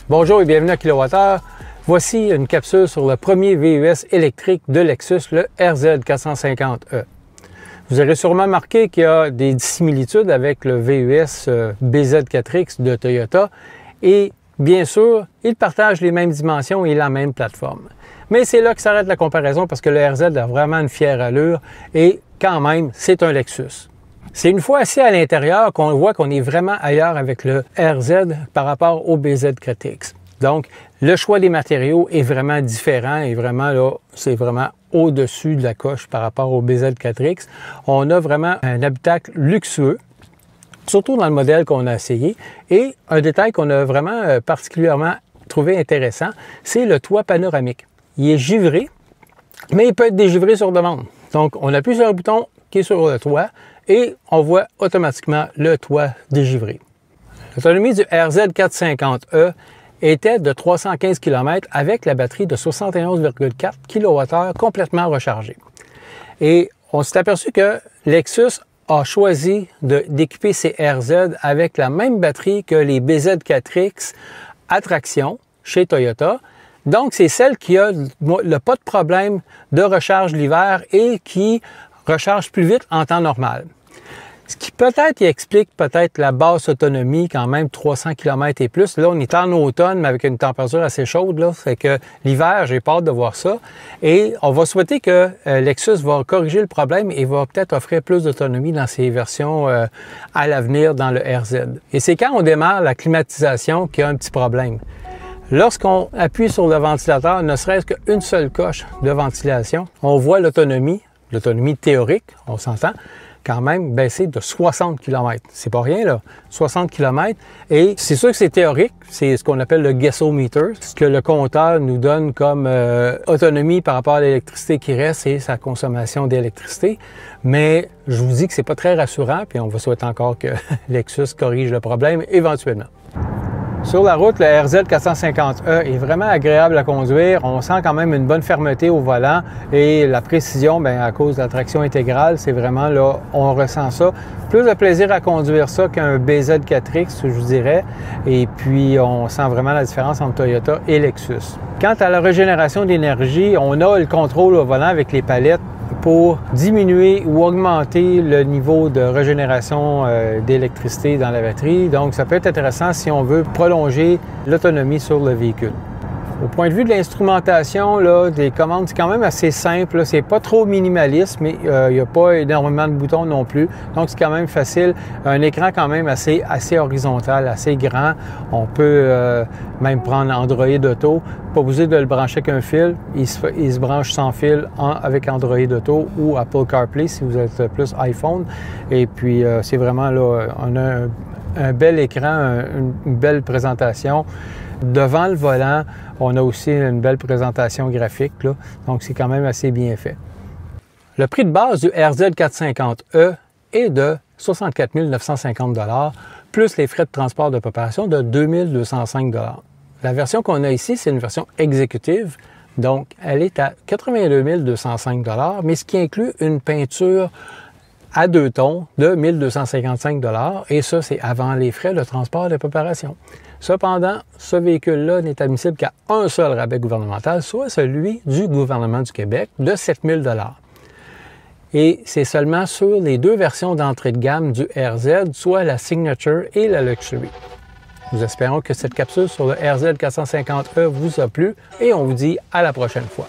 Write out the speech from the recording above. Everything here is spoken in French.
Bonjour et bienvenue à kWh. Voici une capsule sur le premier VUS électrique de Lexus, le RZ450e. Vous aurez sûrement remarqué qu'il y a des similitudes avec le VUS BZ4X de Toyota et bien sûr, ils partagent les mêmes dimensions et la même plateforme. Mais c'est là que s'arrête la comparaison parce que le RZ a vraiment une fière allure et quand même, c'est un Lexus. C'est une fois assis à l'intérieur qu'on voit qu'on est vraiment ailleurs avec le RZ par rapport au BZ4X. Donc, le choix des matériaux est vraiment différent et vraiment là, c'est vraiment au-dessus de la coche par rapport au BZ4X. On a vraiment un habitacle luxueux, surtout dans le modèle qu'on a essayé. Et un détail qu'on a vraiment particulièrement trouvé intéressant, c'est le toit panoramique. Il est givré, mais il peut être dégivré sur demande. Donc, on appuie sur un bouton qui est sur le toit et on voit automatiquement le toit dégivré. L'autonomie du RZ450e était de 315 km avec la batterie de 71,4 kWh complètement rechargée. Et on s'est aperçu que Lexus a choisi d'équiper ses RZ avec la même batterie que les BZ4X à traction chez Toyota. Donc, c'est celle qui a pas de problème de recharge l'hiver et qui recharge plus vite en temps normal. Ce qui peut-être explique peut-être la basse autonomie, quand même 300 km et plus. Là, on est en automne, mais avec une température assez chaude, là, fait que l'hiver, j'ai peur de voir ça. Et on va souhaiter que Lexus va corriger le problème et va peut-être offrir plus d'autonomie dans ses versions à l'avenir dans le RZ. Et c'est quand on démarre la climatisation qu'il y a un petit problème. Lorsqu'on appuie sur le ventilateur, ne serait-ce qu'une seule coche de ventilation, on voit l'autonomie théorique, on s'entend, quand même baisser de 60 km. C'est pas rien, là. 60 km. Et c'est sûr que c'est théorique. C'est ce qu'on appelle le Guessometer. Ce que le compteur nous donne comme autonomie par rapport à l'électricité qui reste et sa consommation d'électricité. Mais je vous dis que c'est pas très rassurant. Puis on va souhaiter encore que Lexus corrige le problème éventuellement. Sur la route, le RZ450e est vraiment agréable à conduire. On sent quand même une bonne fermeté au volant et la précision, bien, à cause de la traction intégrale, c'est vraiment là, on ressent ça. Plus de plaisir à conduire ça qu'un BZ4X, je vous dirais. Et puis, on sent vraiment la différence entre Toyota et Lexus. Quant à la régénération d'énergie, on a le contrôle au volant avec les palettes pour diminuer ou augmenter le niveau de régénération d'électricité dans la batterie. Donc, ça peut être intéressant si on veut prolonger l'autonomie sur le véhicule. Au point de vue de l'instrumentation, des commandes, c'est quand même assez simple. C'est pas trop minimaliste, mais il n'y a pas énormément de boutons non plus. Donc, c'est quand même facile. Un écran quand même assez horizontal, assez grand. On peut même prendre Android Auto. Pas besoin de le brancher avec un fil. Il se branche sans fil avec Android Auto ou Apple CarPlay si vous êtes plus iPhone. Et puis, c'est vraiment là, on a un bel écran, une belle présentation. Devant le volant, on a aussi une belle présentation graphique, là, donc c'est quand même assez bien fait. Le prix de base du RZ450e est de 64 950 $, plus les frais de transport de préparation de 2 205 $. La version qu'on a ici, c'est une version exécutive, donc elle est à 82 205 $, mais ce qui inclut une peinture à 2 tons de 1 255 $, et ça, c'est avant les frais de transport de préparation. Cependant, ce véhicule-là n'est admissible qu'à un seul rabais gouvernemental, soit celui du gouvernement du Québec de 7 000 $. Et c'est seulement sur les deux versions d'entrée de gamme du RZ, soit la Signature et la Luxury. Nous espérons que cette capsule sur le RZ450e vous a plu et on vous dit à la prochaine fois.